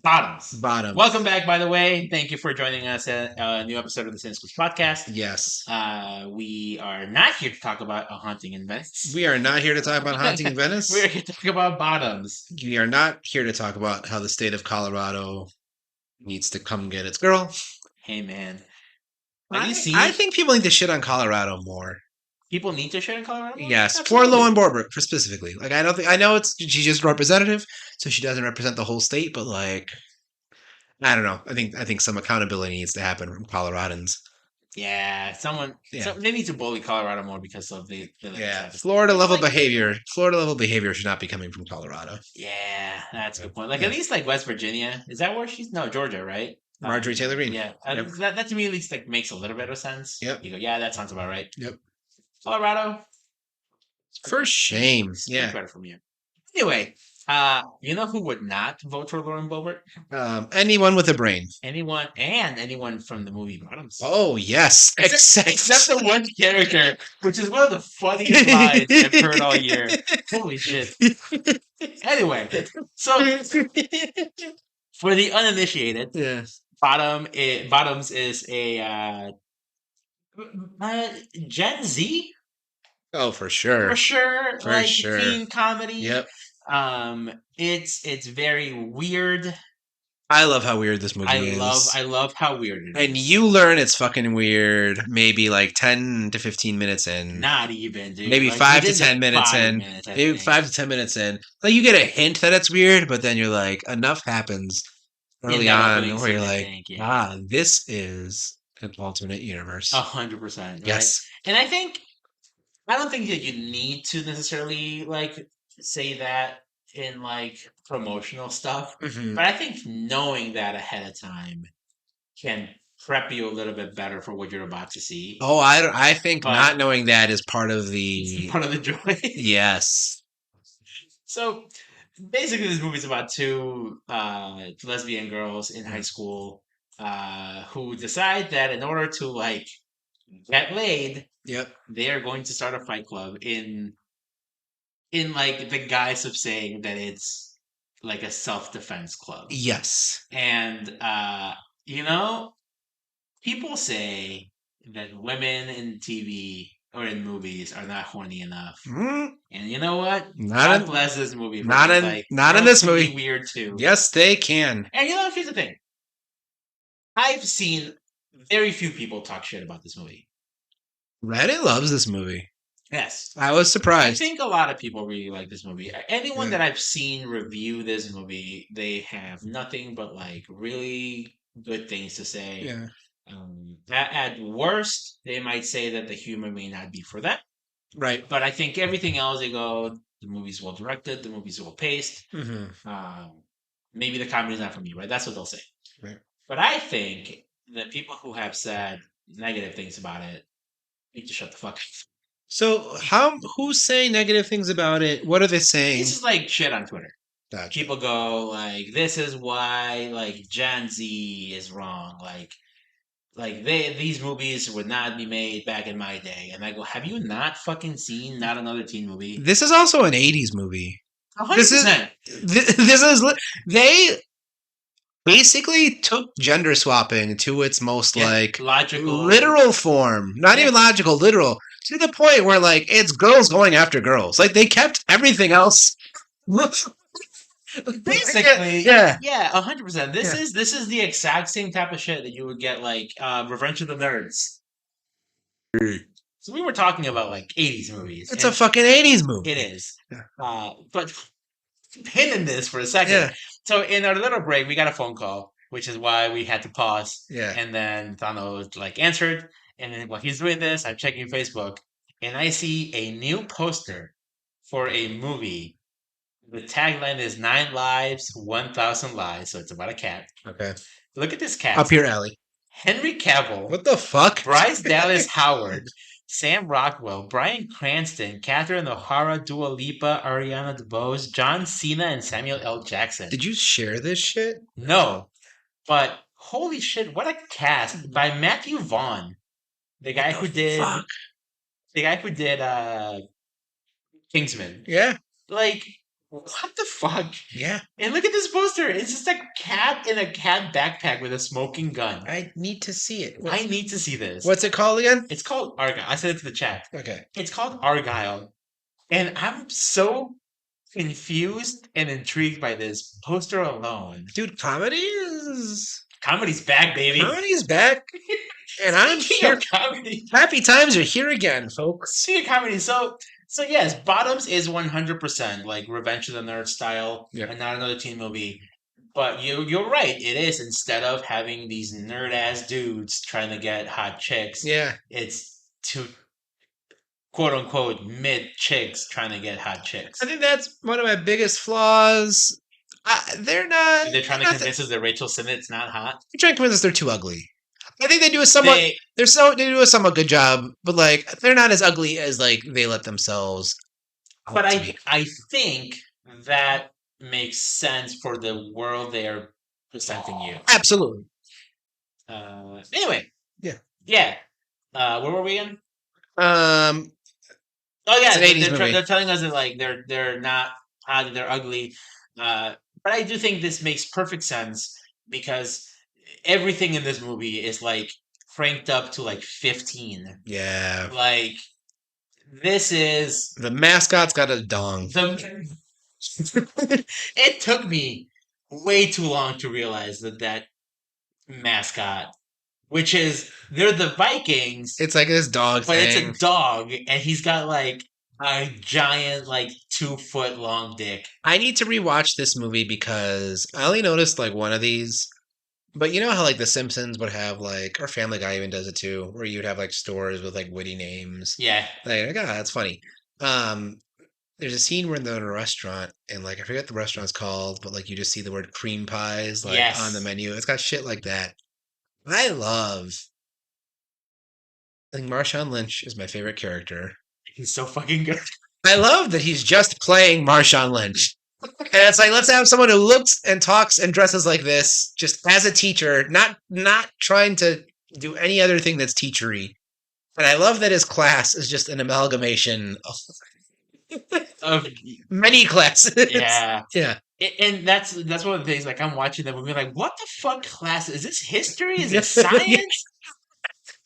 Bottoms. Bottoms. Welcome back, by the way. Thank you for joining us at a new episode of the Cine-Scoots podcast. Yes. We are not here to talk about A Haunting in Venice. We are not here to talk about Haunting in Venice. We're here to talk about Bottoms. We are not here to talk about how the state of Colorado needs to come get its girl. Hey, man. I think people need to shit on Colorado more. People need to shit on Colorado more? Yes, Absolutely. for Lauren Boebert, for specifically. Like, I know she's just a representative, so she doesn't represent the whole state, but like, I don't know. I think some accountability needs to happen from Coloradans. Yeah, they need to bully Colorado more because of the Florida level behavior should not be coming from Colorado. Yeah, that's a good point. Like at least like West Virginia, is that where she's? No, Georgia, right? Marjorie Taylor Greene. Yeah, that to me at least like makes a little bit of sense. Yep. You go, yeah, that sounds about right. Yep. Colorado, for shame. Yeah. Better from you. Anyway, you know who would not vote for Lauren Boebert? Anyone with a brain. Anyone from the movie Bottoms. Oh yes, except the one character, which is one of the funniest lines I've heard all year. Holy shit! Anyway, so for the uninitiated, yes, Bottoms is a Gen Z. Oh, for sure. Teen comedy. Yep. It's very weird. I love how weird this movie is. I love how weird it is. And you learn it's fucking weird maybe like 10 to 15 minutes in. Not even, dude. Maybe like, 5 to 10 minutes in. Maybe 5 to 10 minutes in. Like you get a hint that it's weird, but then you're like, enough happens early on where you're like, this is an alternate universe. 100%. Right? Yes. And I don't think that you need to necessarily like say that in like promotional stuff, but I think knowing that ahead of time can prep you a little bit better for what you're about to see. Oh, I think not knowing that is part of the joy. Yes. So basically, this movie is about two lesbian girls in high school who decide that in order to like get laid, they are going to start a fight club in like the guise of saying that it's like a self-defense club. Yes. And people say that women in TV or in movies are not horny enough. And you know what? God bless this movie. Not in this movie. Weird too. Yes, they can. And here's the thing. I've seen very few people talk shit about this movie. Reddit loves this movie. Yes. I was surprised. I think a lot of people really like this movie. Anyone that I've seen review this movie, they have nothing but like really good things to say. Yeah. At worst, they might say that the humor may not be for them. Right. But I think everything else, they go, the movie's well directed, the movie's well paced. Maybe the comedy's not for me, right? That's what they'll say. Right. But I think the people who have said negative things about it need to shut the fuck up. So who's saying negative things about it? What are they saying? This is like shit on Twitter. Gotcha. People go like, this is why like Gen Z is wrong. Like these movies would not be made back in my day. And I go, have you not fucking seen Not Another Teen Movie? This is also an 80s movie. 100%. They basically took gender swapping to its most like logical, literal form. Not even logical, literal. To the point where like it's girls going after girls. Like they kept everything else. Basically, yeah, 100%. This is the exact same type of shit that you would get like Revenge of the Nerds. So we were talking about like 80s movies. It's a fucking 80s movie. It is. But pin in this for a second. Yeah. So in our little break, we got a phone call, which is why we had to pause. Yeah. And then Thano like answered. And then while he's doing this, I'm checking Facebook, and I see a new poster for a movie. The tagline is 9 Lives, 1,000 Lies. So it's about a cat. Okay. Look at this cat. Up your alley. Henry Cavill. What the fuck? Bryce Dallas Howard. Sam Rockwell. Bryan Cranston. Catherine O'Hara. Dua Lipa. Ariana DeBose. John Cena. And Samuel L. Jackson. Did you share this shit? No. But holy shit, what a cast. By Matthew Vaughn. The guy who did Kingsman. Yeah. Like, what the fuck? Yeah. And look at this poster. It's just a cat in a cat backpack with a smoking gun. I need to see it. I need to see this. What's it called again? It's called Argyle. I said it to the chat. Okay. It's called Argyle. And I'm so confused and intrigued by this poster alone. Dude, Comedy's back, baby. Comedy's back. And I'm here. Comedy. Happy times are here again, folks. Speaking of comedy, so yes, Bottoms is 100% like Revenge of the Nerds style, and not another teen movie. But you're right. It is, instead of having these nerd ass dudes trying to get hot chicks. Yeah, it's two quote unquote mid chicks trying to get hot chicks. I think that's one of my biggest flaws. They're not. They're trying to convince us that Rachel Sennett's not hot. They're trying to convince us they're too ugly. I think they do a somewhat. They do a somewhat good job, but like they're not as ugly as like they let themselves. But I think that makes sense for the world they are presenting you. Absolutely. Anyway. Yeah. Where were we in? Oh yeah, they're telling us that like they're not hot, they're ugly. But I do think this makes perfect sense because everything in this movie is like cranked up to like 15. Yeah. Like this is the mascot's got a dong. It took me way too long to realize that mascot, which is they're the Vikings. It's like this dog but thing. It's a dog, and he's got like a giant, like 2-foot long dick. I need to rewatch this movie because I only noticed like one of these. But you know how like The Simpsons would have like, or Family Guy even does it too, where you'd have like stores with like witty names. Yeah. Like, that's funny. There's a scene where they're in a restaurant and like I forget what the restaurant's called, but like you just see the word cream pies like on the menu. It's got shit like that. I think Marshawn Lynch is my favorite character. He's so fucking good. I love that he's just playing Marshawn Lynch. And it's like, let's have someone who looks and talks and dresses like this, just as a teacher, not trying to do any other thing that's teachery. And I love that his class is just an amalgamation of many classes. Yeah. Yeah. And that's one of the things, like, I'm watching the movie, like, what the fuck class? Is this history? Is it science?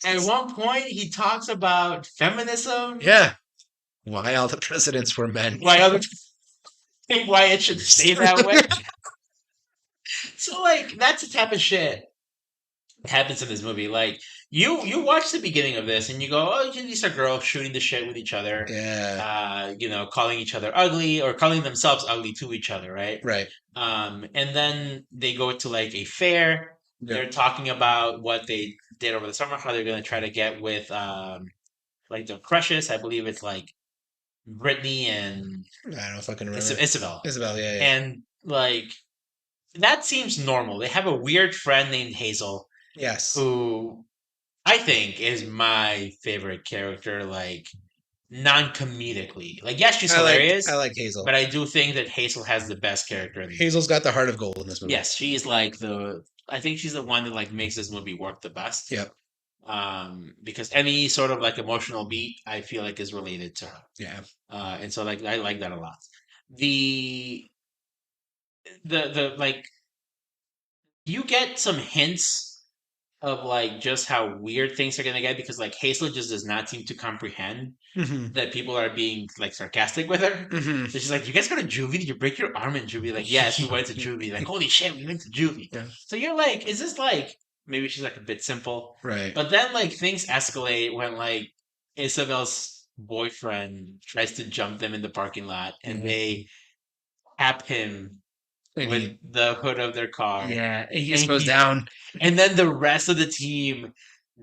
At one point, he talks about feminism. Yeah. Why all the presidents were men. Why it should stay that way. So, like, that's the type of shit that happens in this movie. Like, you watch the beginning of this and you go, oh, these are girls shooting the shit with each other. Yeah. Calling each other ugly or calling themselves ugly to each other, right? Right. And then they go to, like, a fair. Yeah. They're talking about what they did over the summer, how they're going to try to get with, like, their crushes. I believe it's, like, Brittany and I don't know if I can remember. Isabel. Yeah. And like that seems normal. They have a weird friend named Hazel. Yes. Who I think is my favorite character, like non-comedically. Like, yes, she's hilarious. I like Hazel. But I do think that Hazel has the best character in Hazel's got the heart of gold in this movie. Yes, she's like I think she's the one that like makes this movie work the best. Yep. Because any sort of like emotional beat, I feel like is related to her. Yeah. And so like I like that a lot. The like you get some hints of like just how weird things are gonna get because like Hazel just does not seem to comprehend that people are being like sarcastic with her. So she's like, "You guys go to juvie? Did you break your arm in juvie?" Like, yes, we went to juvie. Like, holy shit, we went to juvie. Yeah. So you're like, is this like maybe she's like a bit simple, right? But then like things escalate when like Isabel's boyfriend tries to jump them in the parking lot and they tap him with the hood of their car. Yeah, he just goes down. And then the rest of the team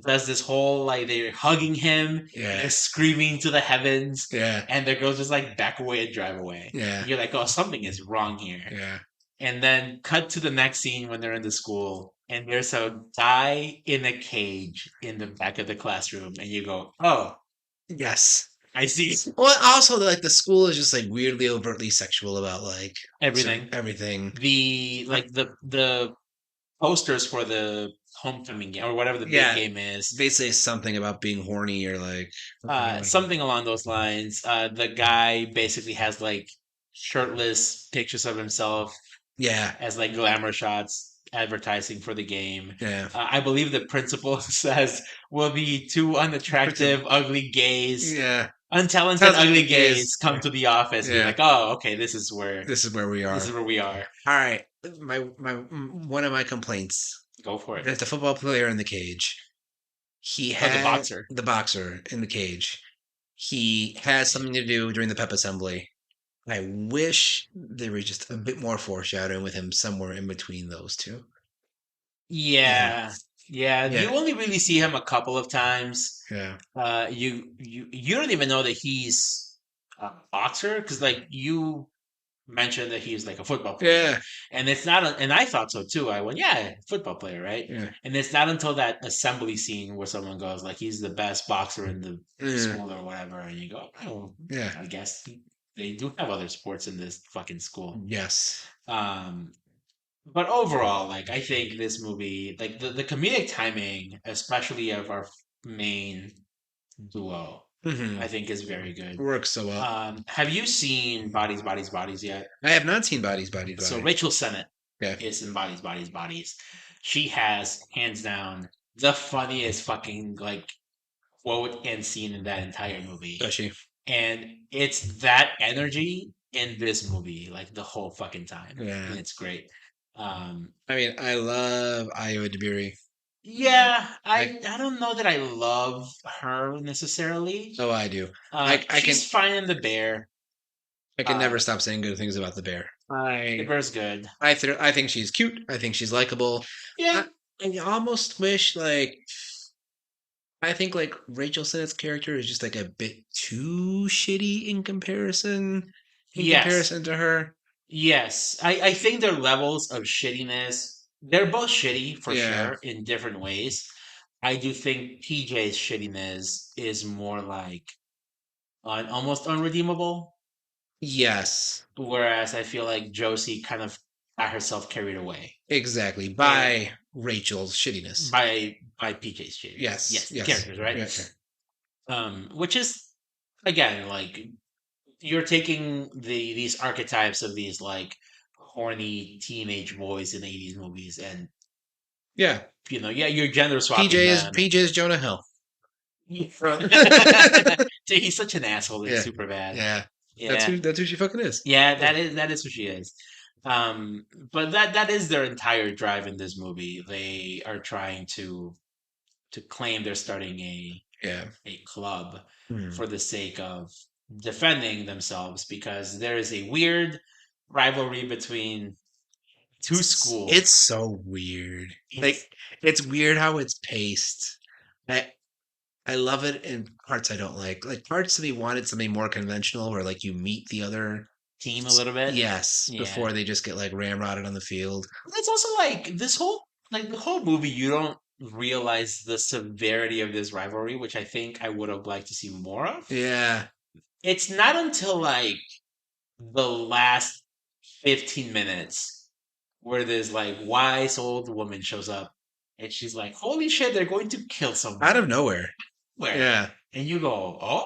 does this whole, like, they're hugging him. Yeah. They're screaming to the heavens. Yeah. And the girls just, like, back away and drive away. Yeah. And you're like, oh, something is wrong here. Yeah. And then cut to the next scene when they're in the school. And there's a guy in a cage in the back of the classroom. And you go, oh. Yes. I see. Well, also, like, the school is just, like, weirdly overtly sexual about, like... Everything. Everything. The posters for the homecoming game, or whatever the big game is. They say something about being horny or, like... something along those lines. The guy basically has, like, shirtless pictures of himself Yeah. as like glamour shots advertising for the game. Yeah. I believe the principal says will be two unattractive, ugly gays, Yeah. untalented, Sounds like ugly it is. gays come to the office and be Yeah. like, "Oh, okay, This is where we are. this is where we are." All right. My one of my complaints. Go for it. There's the football player in the cage. He Oh, the had boxer. the boxer in the cage. He has something to do during the pep assembly. I wish there was just a bit more foreshadowing with him somewhere in between those two. Yeah, yeah. You Yeah. only really see him a couple of times. Yeah. You don't even know that he's a boxer because like you mentioned that he's like a football player. Yeah. And it's not, and I thought so too. I went, yeah, football player, right? Yeah. And it's not until that assembly scene where someone goes like, he's the best boxer in the Yeah. school or whatever, and you go, oh, Yeah. I guess they do have other sports in this fucking school. Yes. But overall, like I think this movie, like the comedic timing, especially of our main duo, Mhm. I think is very good. Works so well. Have you seen Bodies, Bodies, Bodies yet? I have not seen Bodies. So Rachel Sennett Yeah. is in Bodies, Bodies, Bodies. She has hands down the funniest fucking like quote and scene in that entire movie, Does she? and it's that energy in this movie like the whole fucking time, Yeah. and it's great. I mean, I love Iowa DeBerry. Yeah, I don't know that I love her necessarily. Oh, I do. She's fine in The Bear. I can never stop saying good things about the bear. The Bear's good. I think she's cute. I think she's likable. Yeah. I almost wish I think like Rachel Sennett's character is just like a bit too shitty in comparison. Comparison to her. Yes, I think their levels of shittiness, they're both shitty for Yeah. sure in different ways. I do think PJ's shittiness is more like almost unredeemable, Yes. whereas I feel like Josie kind of got herself carried away Exactly. By Rachel's shittiness. by PJ's shittiness. Yes. The characters, right? Which is again like you're taking these archetypes of these like horny teenage boys in 80s movies and Yeah. you know, yeah, you're gender swapping PJ is Jonah Hill. He's such an asshole. It's super bad. Yeah. Yeah. That's who she fucking is. Yeah, that is who she is. But that is their entire drive in this movie. They are trying to claim they're starting a club for the sake of defending themselves because there is a weird rivalry between two schools. It's so weird. Like it's weird how it's paced. I love it in parts I don't like. Like parts of me wanted something more conventional where like you meet the other team a little bit. Yes. Yeah. Before they just get like ramrodded on the field. It's also like the whole movie you don't realize the severity of this rivalry, which I think I would have liked to see more of. Yeah. It's not until like the last 15 minutes where this like wise old woman shows up and she's like, holy shit, they're going to kill someone. Out of nowhere. Yeah. And you go, oh,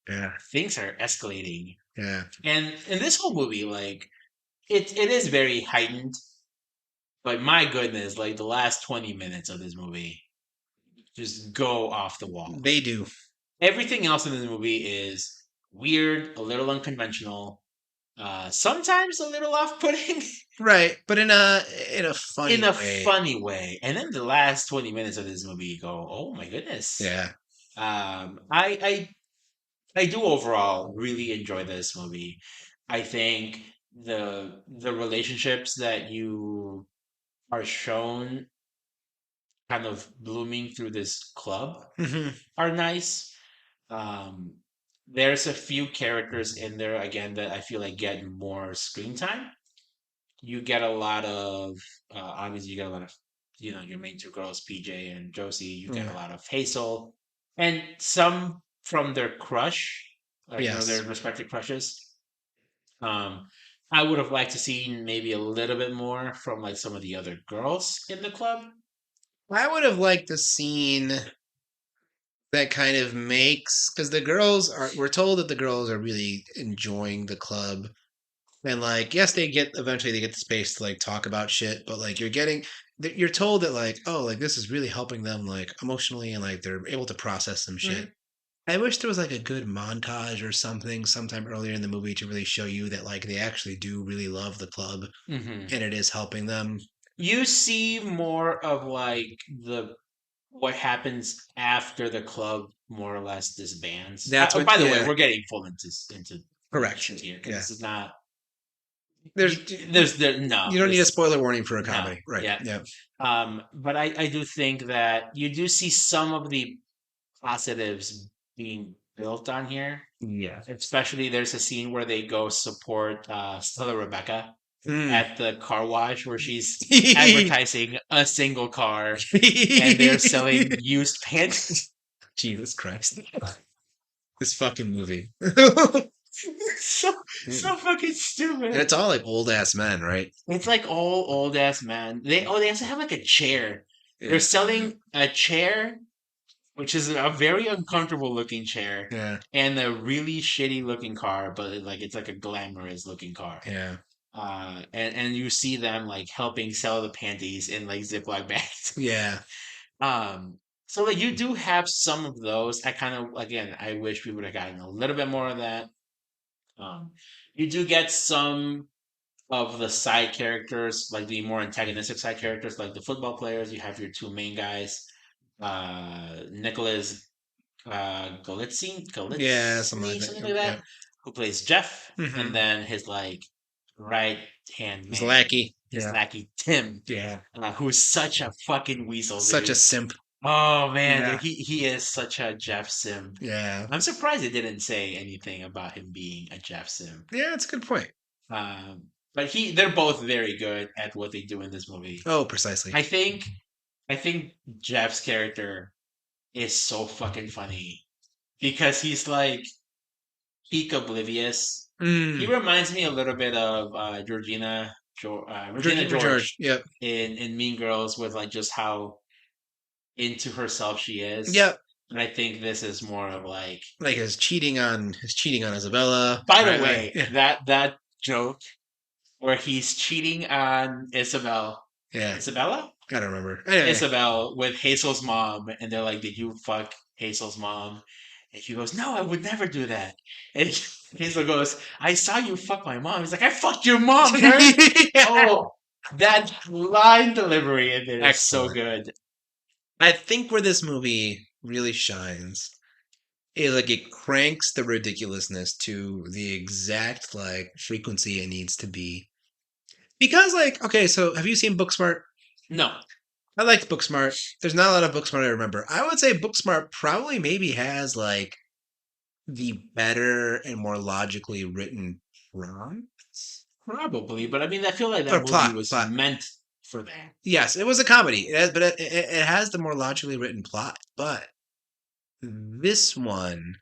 yeah, things are escalating. Yeah. And in this whole movie, like it is very heightened. But my goodness, like the last 20 minutes of this movie just go off the wall. They do. Everything else in this movie is weird, a little unconventional, sometimes a little off-putting. Right, but in a funny way. And then the last 20 minutes of this movie you go, oh my goodness. Yeah. I do overall really enjoy this movie. I think the relationships that you are shown kind of blooming through this club are nice. There's a few characters in there again that I feel like get more screen time. You get a lot of obviously you get a lot of your main two girls, PJ and Josie. You get a lot of Hazel and some from their crush, like their respective crushes. I would have liked to see maybe a little bit more from like some of the other girls in the club. I would have liked a scene that kind of makes because we're told that the girls are really enjoying the club And like, yes, eventually they get the space to like talk about shit, but like you're told that like, oh, like this is really helping them like emotionally and like they're able to process some shit. Mhm. I wish there was like a good montage or something sometime earlier in the movie to really show you that like they actually do really love the club Mhm. and it is helping them. You see more of like the what happens after the club more or less disbands. That's Oh, when, by the way, yeah, we're getting full into correct. shit here because Yeah. this is not. There's There's there no you don't need a this spoiler warning for a no comedy, right? yeah. Yeah. But I do think that you do see some of the positives being built on here. Yeah. Especially there's a scene where they go support Stella Rebecca Mm. at the car wash where she's advertising a single car and they're selling used pants. Jesus Christ. This fucking movie. so so fucking And stupid. it's all like old ass men, right? It's like all old ass man. They also have like a chair. They're Yeah. selling a chair, which is a very uncomfortable looking chair, Yeah. and a really shitty looking car, but it's like a glamorous looking car. Yeah. And you see them like helping sell the panties in like Ziploc bags. Yeah. Um, so like you do have some of those. I kind of again, I wish we would have gotten a little bit more of that. Um, you do get some of the side characters, like the more antagonistic side characters, like the football players. You have your two main guys, Nicholas Yeah, something like Galitzine, that. something Yep. like that, Yep. who plays Jeff, and Mm-hmm. then his like right hand He's man, lackey. his Yeah. lackey Tim, Yeah. who's such a fucking weasel, Such a dude. simp. Oh man, dude, Yeah. he is such a Jeff Sim. Yeah. I'm surprised it didn't say anything about him being a Jeff Sim. Yeah, that's a good point. But they're both very good at what they do in this movie. Oh, precisely. I think I think Jeff's character is so fucking funny because he's like peak oblivious. He Mm. reminds me a little bit of Regina George. George Yep. in Mean Girls with like just how into herself she is. Yep. And I think this is more of like. Like his cheating on Isabella. By the Right. Like, way, yeah. that joke where he's cheating on Yeah. Isabella, I don't remember. Anyway. Isabel with Hazel's mom, and they're like, "Did you fuck Hazel's mom?" And she goes, "No, I would never do that." And Hazel goes, "I saw you fuck my mom." He's like, "I fucked your mom, nerd." Yeah. Oh, that line delivery in it is so Excellent. good. I think where this movie really shines is like it cranks the ridiculousness to the exact like frequency it needs to be. Because like, okay, so have you seen Booksmart? No, I liked Booksmart. There's not a lot of Booksmart I remember. I would say Booksmart probably maybe has like the better and more logically written prompts probably, but I mean, I feel like or that movie plot. was Plot. meant for that. Yes, it was a comedy, but it has the more logically written plot. But this one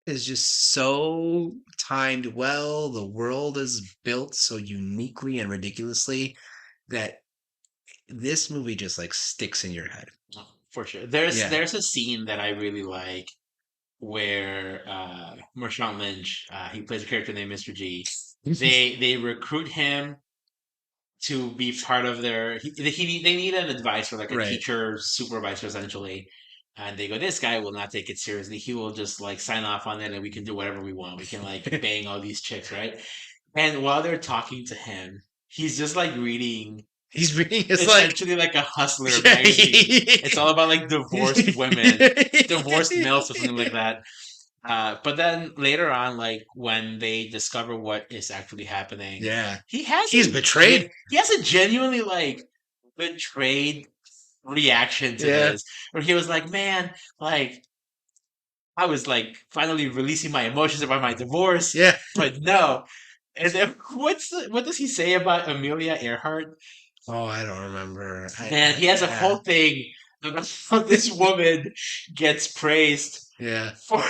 is just so timed well. The world is built so uniquely and ridiculously that this movie just like sticks in your head. Oh, for sure. Yeah. There's a scene that I really like where Marshawn Lynch, he plays a character named Mr. G. They recruit him to be part of their. They need an advisor, like a Right. teacher supervisor, essentially. And they go, this guy will not take it seriously. He will just like sign off on it, and we can do whatever we want. We can like bang all these chicks, right? And while they're talking to him, he's just like reading. He's reading it's Essentially like a hustler magazine. It's all about like divorced women, divorced males, or something like that. But then later on, like when they discover what is actually happening, Yeah. he's betrayed. He has a genuinely like betrayed reaction to Yeah. this, where he was like, "Man, like I was like finally releasing my emotions about my divorce, Yeah. but no." And then what does he say about Amelia Earhart? Oh, I don't remember. And he has a whole thing about how this woman gets praised Yeah. for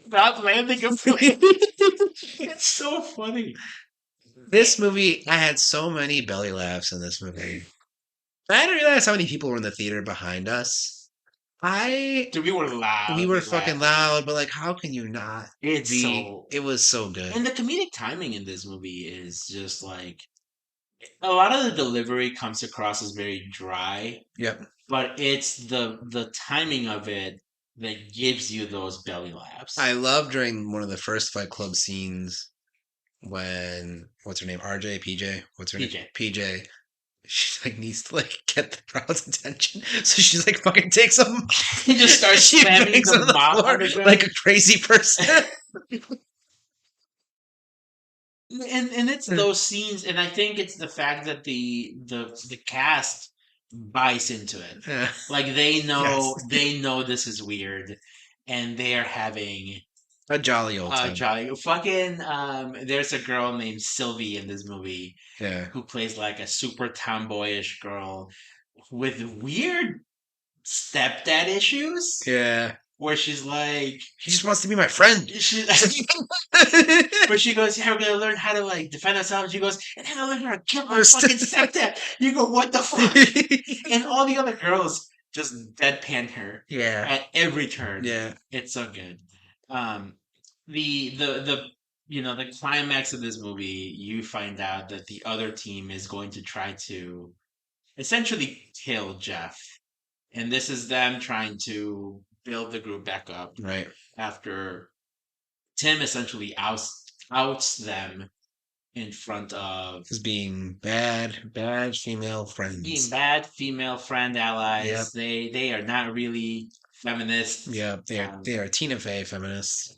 not landing a plane. It's so funny. This movie, I had so many belly laughs in this movie. I didn't realize how many people were in the theater behind us. We were loud. We were fucking loud, but like, how can you not? It was so good. And the comedic timing in this movie is just like a lot of the delivery comes across as very dry. Yep. But it's the timing of it that gives you those belly laughs. I love during one of the first Fight Club scenes when what's her name? RJ, PJ, what's her name? PJ. She like needs to like get the crowd's attention, so she's like fucking takes them. He just starts slamming on the floor like a crazy person. And it's those scenes, and I think it's the fact that the cast buys into it. Yeah. Like they know this is weird, and they are having a jolly old time. Jolly fucking there's a girl named Sylvie in this movie. Yeah. Who plays like a super tomboyish girl with weird stepdad issues. Yeah. Where she's like, he just wants to be my friend. But she goes, yeah, we're gonna learn how to like defend ourselves. She goes, and then I learn how to kill my fucking stepdad. You go, what the fuck? And all the other girls just deadpan her. Yeah. At every turn. Yeah. It's so good. The you know, the climax of this movie, you find out that the other team is going to try to essentially kill Jeff. And this is them trying to build the group back up. Right. After Tim essentially outs them in front of as being bad female friends. Being bad female friend allies. Yep. They are not really feminists. Yeah, they are Tina Fey feminists.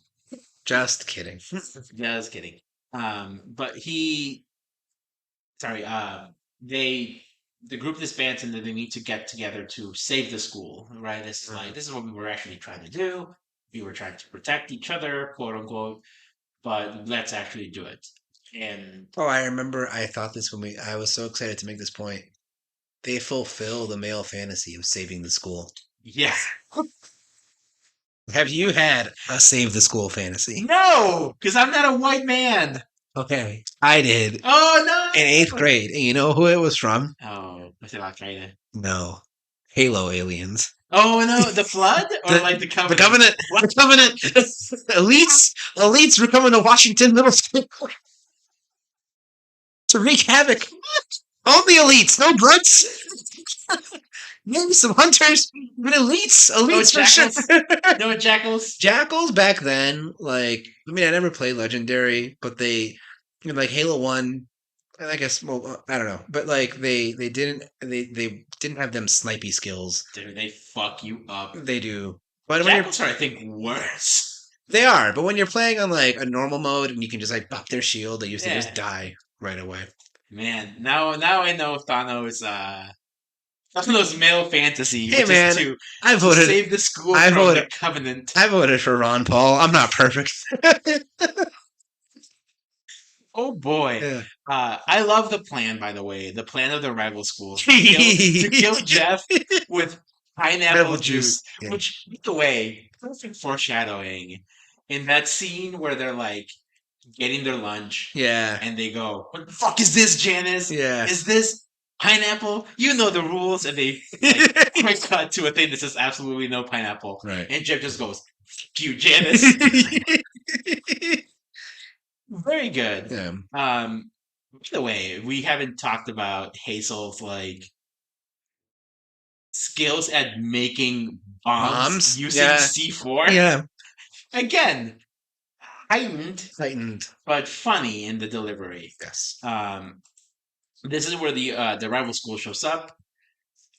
Just kidding. Just kidding. But the group disbands and they need to get together to save the school, right? This is what we were actually trying to do. We were trying to protect each other, quote unquote, but let's actually do it. And I remember I thought this when I was so excited to make this point. They fulfill the male fantasy of saving the school. Yeah. Have you had a save the school fantasy? No, because I'm not a white man. Okay, I did. Oh, no! In 8th grade. And you know who it was from? Oh, was it Al-Qaeda? No. Halo aliens. Oh, no, the Flood? Or like the Covenant? The Covenant. What? The Covenant. Elites were coming to Washington Middle School to wreak havoc. Only elites, no grunts. Maybe some hunters, but elites for sure. No jackals. Jackals back then, like I never played Legendary, but they like Halo 1, and I guess I don't know, but like they didn't have them snipey skills. Dude, they fuck you up. They do. But jackals are, I think, worse. They are, but when you're playing on like a normal mode and you can just like pop their shield, they used to just die right away. Man, now I know Thano's male fantasy. Hey man, to save the school from the Covenant. I voted for Ron Paul. I'm not perfect. Oh boy. Yeah. I love the plan, by the way. The plan of the rival schools to kill Jeff with pineapple juice. Yeah. Which, by the way, perfect foreshadowing in that scene where they're like getting their lunch. Yeah. And they go, what the fuck is this, Janice? Yeah. Is this pineapple? You know the rules. And they quick cut to a thing that says absolutely no pineapple. Right. And Jeff just goes, fuck you, Janice. Very good. Yeah. By the way, we haven't talked about Hazel's like skills at making bombs using C4. Yeah. Again, heightened, but funny in the delivery. Yes. This is where the rival school shows up.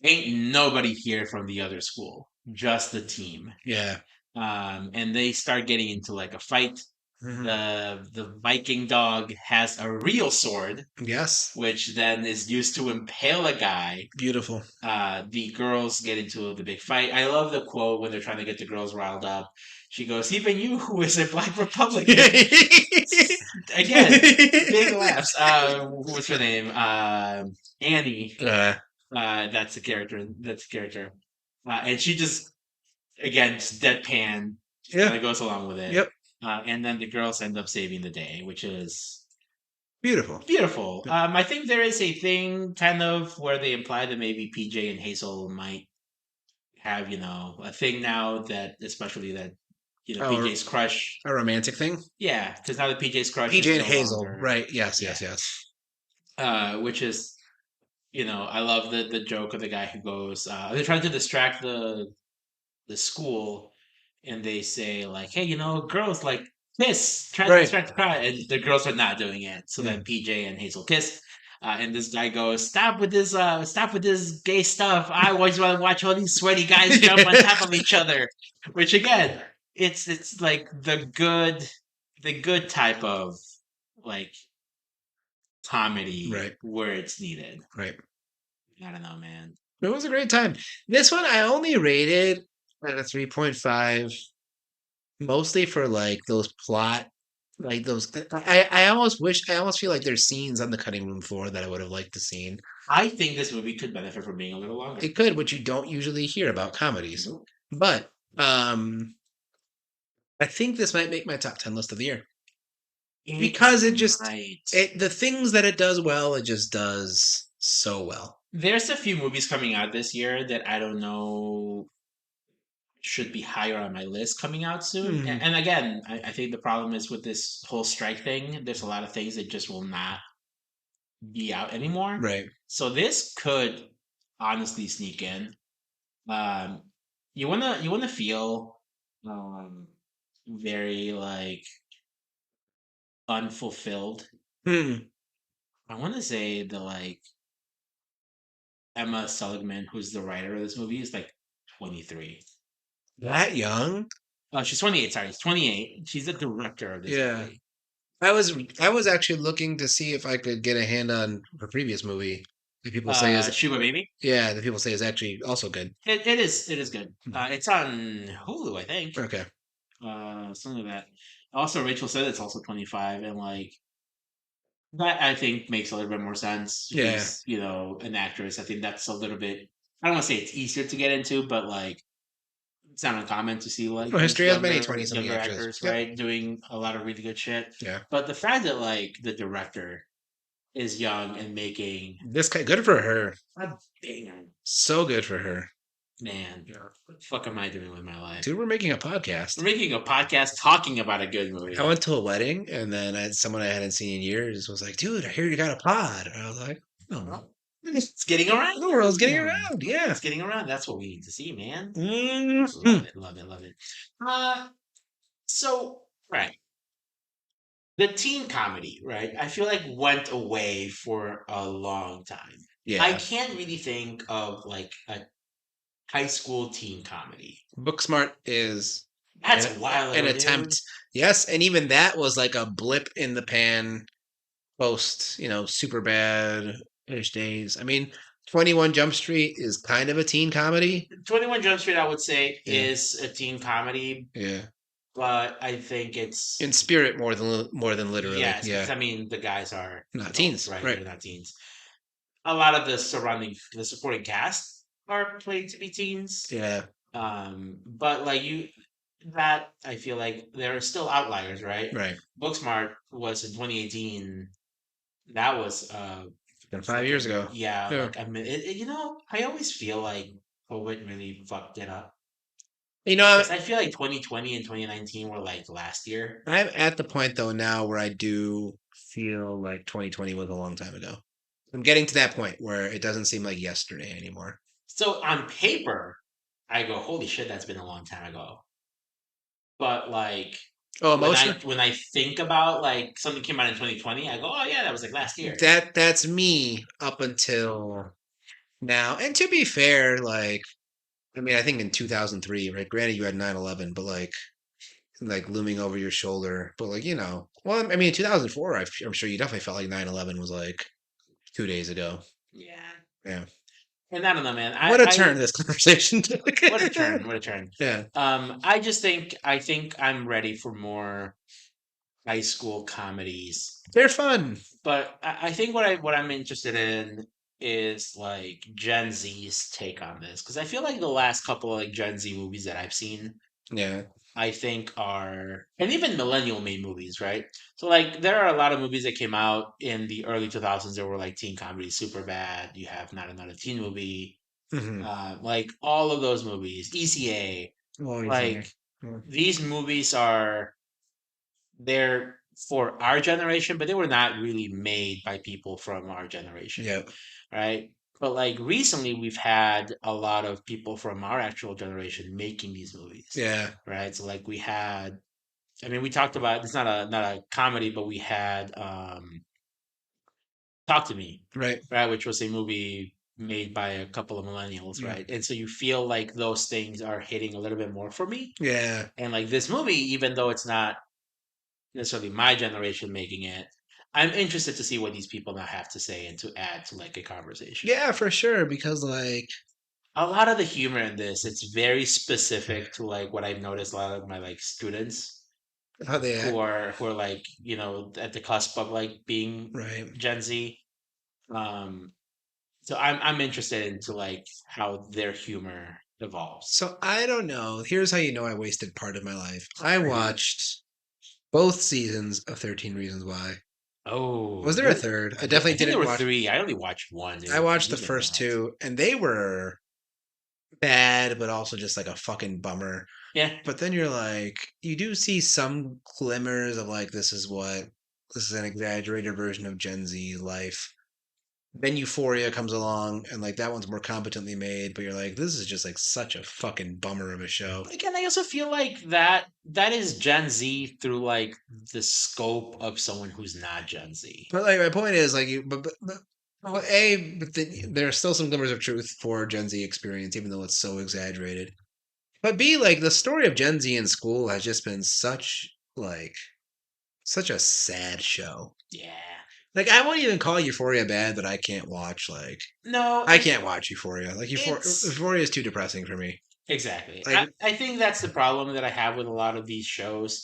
Ain't nobody here from the other school, just the team. Yeah. And they start getting into like a fight. Mm-hmm. The Viking dog has a real sword. Yes. Which then is used to impale a guy. Beautiful. The girls get into the big fight. I love the quote when they're trying to get the girls riled up. She goes, even you who is a black Republican. Again, big laughs. What's her name? Annie. That's the character. And she just, again, just deadpan. Yeah. Kind of goes along with it. Yep. And then the girls end up saving the day, which is beautiful. Beautiful. I think there is a thing kind of where they imply that maybe PJ and Hazel might have a thing now that especially that Oh, PJ's crush. a romantic thing. Yeah, because now the PJ's crush is PJ and no Hazel, longer. right? Yes, Yeah, yes, yes. which is I love the joke of the guy who goes, they're trying to distract the school, and they say like, hey, girls like kiss, try to Right. distract the crowd, and the girls are not doing it. So then Mm. PJ and Hazel kiss, and this guy goes, stop with this gay stuff. I always want to watch all these sweaty guys jump on top of each other. Which again, it's like the good type of like comedy Right. where it's needed. Right. I don't know, man. It was a great time. This one I only rated at a 3.5, mostly for like those plot, like those. I almost feel like there's scenes on the cutting room floor that I would have liked to seen. I think this movie could benefit from being a little longer. It could, which you don't usually hear about comedies. But I think this might make my top 10 list of the year because the things that it does well, it just does so well. There's a few movies coming out this year that I don't know should be higher on my list coming out soon. And again, I think the problem is with this whole strike thing, there's a lot of things that just will not be out anymore. Right. So this could honestly sneak in. Um, you wanna feel very like unfulfilled. Hmm. I want to say the like Emma Seligman, who's the writer of this movie, is like 23. That young? Oh, she's 28. Sorry, she's 28. She's the director of this Yeah. movie. I was actually looking to see if I could get a hand on her previous movie that people say is Sugar Baby. yeah, that people say is actually also good. It is good. It's on Hulu, I think. Okay. Something like that. Also, Rachel said it's also 25, and like that I think makes a little bit more sense. Yeah. She's, an actress. I think that's a little bit. I don't want to say it's easier to get into, but like it's not uncommon to see like Well, these history has many 20-something younger actors. actors, Yep. right, doing a lot of really good shit. Yeah. But the fact that like the director is young and making This guy, good for her. a banger, So good for her. man. What the fuck am I doing with my life? Dude, we're making a podcast. We're making a podcast talking about a good movie. I went to a wedding and then someone I hadn't seen in years was like, dude, I hear you got a pod. And I was like, oh, It's getting around. the world's getting around. Yeah. It's getting around. That's what we need to see, man. Mhm. Love it, love it, love it. So right. The teen comedy, right? I feel like went away for a long time. Yeah. I can't really think of like a high school teen comedy. Booksmart is That's a while ago, an attempt. dude. Yes, and even that was like a blip in the pan post, super bad ish days. I mean, 21 Jump Street is kind of a teen comedy. 21 Jump Street, I would say, Yeah. is a teen comedy, Yeah. but I think it's In spirit more than literally. yes, Yeah. because I mean the guys are Not adults, teens, right? right. They're not teens. A lot of the supporting cast are played to be teens. Yeah. But like that I feel like there are still outliers, right? Right. Booksmart was in 2018. That was 5 years ago. yeah. Yeah. Like I mean, I always feel like COVID really fucked it up. You know, 'Cause I feel like 2020 and 2019 were like last year. I'm at the point though now where I do feel like 2020 was a long time ago. I'm getting to that point where it doesn't seem like yesterday anymore. So on paper, I go, holy shit, that's been a long time ago. But like Oh, when I think about like something came out in 2020, I go, oh yeah, that was like last year. that's me up until now. And to be fair, like I mean, I think in 2003, right? Granted, you had 9/11, but like looming over your shoulder. But like well, I mean, in 2004, I'm sure you definitely felt like 9/11 was like 2 days ago. Yeah. Yeah. And I don't know, man. What a turn this conversation took. What a turn! What a turn! Yeah. I think I'm ready for more high school comedies. They're fun. But I think what I'm interested in is like Gen Z's take on this because I feel like the last couple of like Gen Z movies that I've seen, Yeah. I think are and even millennial made movies, right? So like there are a lot of movies that came out in the early 2000s that were like teen comedies, super bad. You have Not Another Teen Movie. like all of those movies, ECA, like these movies are they're for our generation, but they were not really made by people from our generation, Yep. right? But like recently, we've had a lot of people from our actual generation making these movies, Yeah. right? So like we had, I mean, we talked about it's not a comedy, but we had Talk to Me, Right. right, which was a movie made by a couple of millennials, right? And so you feel like those things are hitting a little bit more for me. Yeah. And like this movie, even though it's not necessarily my generation making it, I'm interested to see what these people now have to say and to add to like a conversation. Yeah, for sure. Because like A lot of the humor in this, it's very specific to like what I've noticed a lot of my like students how they act. who are like, you know, at the cusp of like being Right. Gen Z. Um so I'm interested into like how their humor evolves. So I don't know. Here's how you know I wasted part of my life. I watched both seasons of 13 Reasons Why. Oh, Was there a third? I definitely I think there didn't were watch. three. I only watched one. I watched the Believe it or first not. two, and they were bad, but also just like a fucking bummer. Yeah. But then you're like, you do see some glimmers of like, this is an exaggerated version of Gen Z life. Then Euphoria comes along, and like that one's more competently made, but you're like, this is just like such a fucking bummer of a show. But again, I also feel like that is Gen Z through like the scope of someone who's not Gen Z. But like my point is like well, there are still some glimmers of truth for Gen Z experience, even though it's so exaggerated. But B, like the story of Gen Z in school has just been such a sad show. Yeah. Like I won't even call Euphoria bad, but I can't watch No, I can't watch Euphoria. Like it's Euphoria is too depressing for me. exactly. Like I think that's the problem that I have with a lot of these shows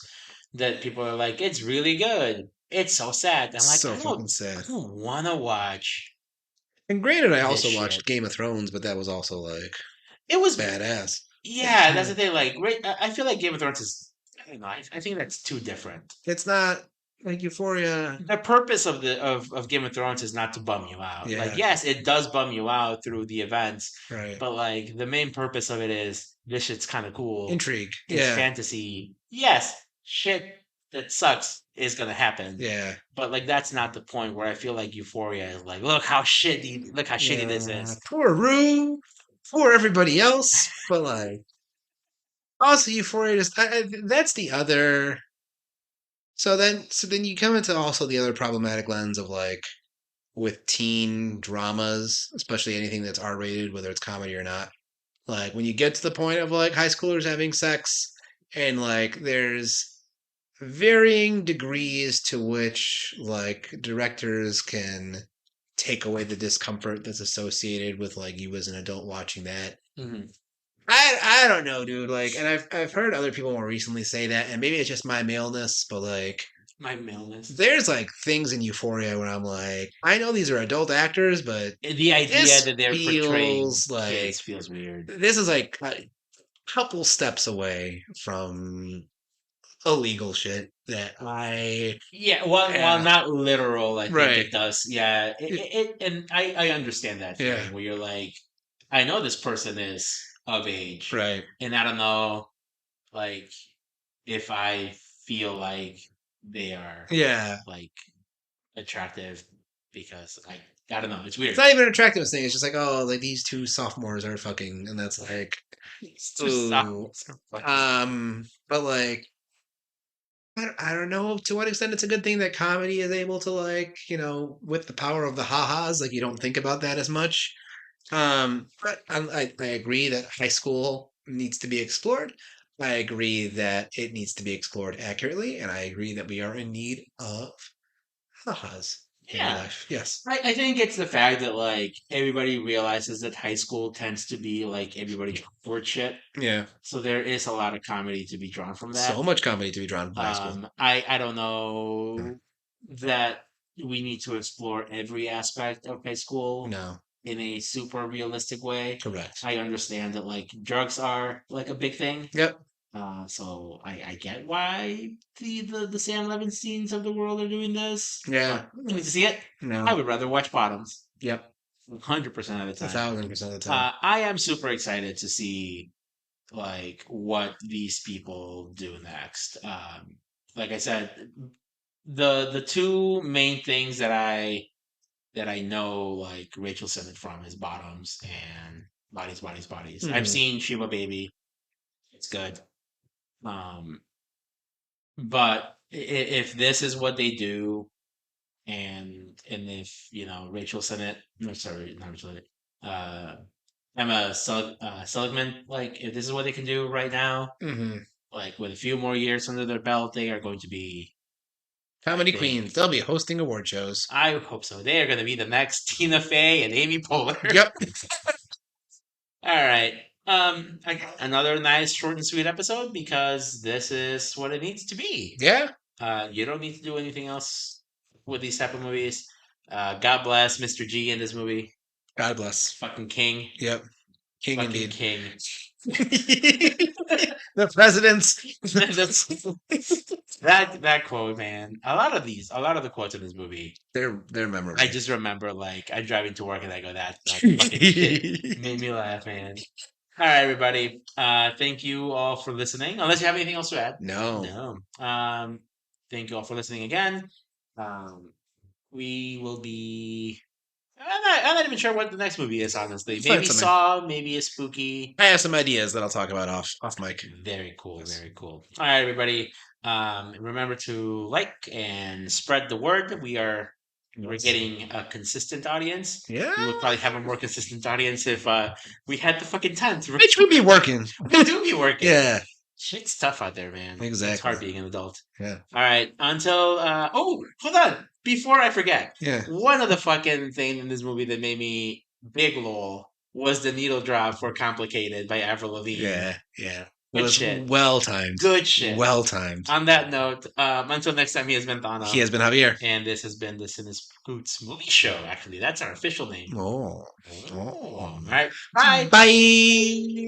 that people are like, it's really good. It's so sad. I'm like, so fucking I sad. don't want to watch And granted, I this also shit. watched Game of Thrones, but that was also like It was badass. yeah, that's the thing. Like, I feel like Game of Thrones is. I don't know. I think that's too different. It's not like Euphoria. The purpose of of Game of Thrones is not to bum you out. Yeah. Like, yes, it does bum you out through the events, Right. but like the main purpose of it is this shit's kind of cool. Intrigue. It's Yeah. fantasy. Yes, shit that sucks is gonna happen. Yeah. But like that's not the point where I feel like Euphoria is like, look how shitty this is. Poor Rue. Poor everybody else. But like also Euphoria just that's the other so then you come into also the other problematic lens of like with teen dramas, especially anything that's R rated, whether it's comedy or not. Like when you get to the point of like high schoolers having sex and like there's varying degrees to which like directors can take away the discomfort that's associated with like you as an adult watching that. Mm-hmm. I don't know, dude. Like, and I've heard other people more recently say that, and maybe it's just my maleness, but like My maleness. there's like things in Euphoria where I'm like, I know these are adult actors, but The idea that they're portraying like kids feels weird. this is like a couple steps away from illegal shit that I Yeah, while not literal, I think Right. it does. Yeah, and I understand that feeling where you're like, I know this person is of age, right. and I don't know, like, if I feel like they are Yeah. like attractive because I don't know, it's weird. It's not even an attractive thing. It's just like, oh, like these two sophomores are fucking, and that's like, It's too ooh. soft. But like, I don't know to what extent it's a good thing that comedy is able to like, with the power of the ha-has, like you don't think about that as much. But I agree that high school needs to be explored. I agree that it needs to be explored accurately, and I agree that we are in need of ha-has in our Yeah. life. Yes. I think it's the fact that like everybody realizes that high school tends to be like everybody's comfort shit. Yeah. So there is a lot of comedy to be drawn from that. So much comedy to be drawn from high school. I don't know that we need to explore every aspect of high school No. in a super realistic way. Correct. I understand that like drugs are like a big thing. Yep. So I get why the Sam Levinsteins of the world are doing this. Yeah. But do we need to see it? No. I would rather watch Bottoms. Yep. 100% of the time. 1,000% of the time. I am super excited to see like what these people do next. Like I said, the two main things that I know like Rachel Sennett from is Bottoms and Bodies, Bodies, Bodies. I've seen Shiva Baby. It's good. Um, but if this is what they do, and if you know Rachel Sennett, no, sorry, not Rachel Sennett, uh, Seligman, like if this is what they can do right now, like with a few more years under their belt, they are going to be Comedy queens. They'll be hosting award shows. I hope so. They are going to be the next Tina Fey and Amy Poehler. Yep. All right. Another nice short and sweet episode because this is what it needs to be. Yeah. You don't need to do anything else with these type of movies. God bless Mr. G in this movie. God bless. Fucking king. Yep. King fucking indeed. King. The presidents. that quote, man. A lot of the quotes in this movie. They're memorable. I just remember like I'm driving to work and I go that fucking shit made me laugh, man. All right, everybody. Thank you all for listening. Unless you have anything else to add. No. Thank you all for listening again. We will be. I'm not even sure what the next movie is, honestly. Maybe Saw, maybe a spooky. I have some ideas that I'll talk about off mic. Very cool, very cool. All right, everybody. Remember to like and spread the word. We're getting a consistent audience. Yeah. We would probably have a more consistent audience if we had the fucking time to. Which would be working. We do be working. Yeah. Shit's tough out there, man. Exactly. It's hard being an adult. Yeah. All right. Until hold on. Before I forget. Yeah. One of the fucking things in this movie that made me big lol was the needle drop for Complicated by Avril Lavigne. Yeah. Yeah. Good it was shit. Well timed. Good shit. Well timed. On that note, until next time, he has been Thano. He has been Javier. And this has been the Cine-Scoots movie show. Actually, that's our official name. Oh. All right. Bye. Bye.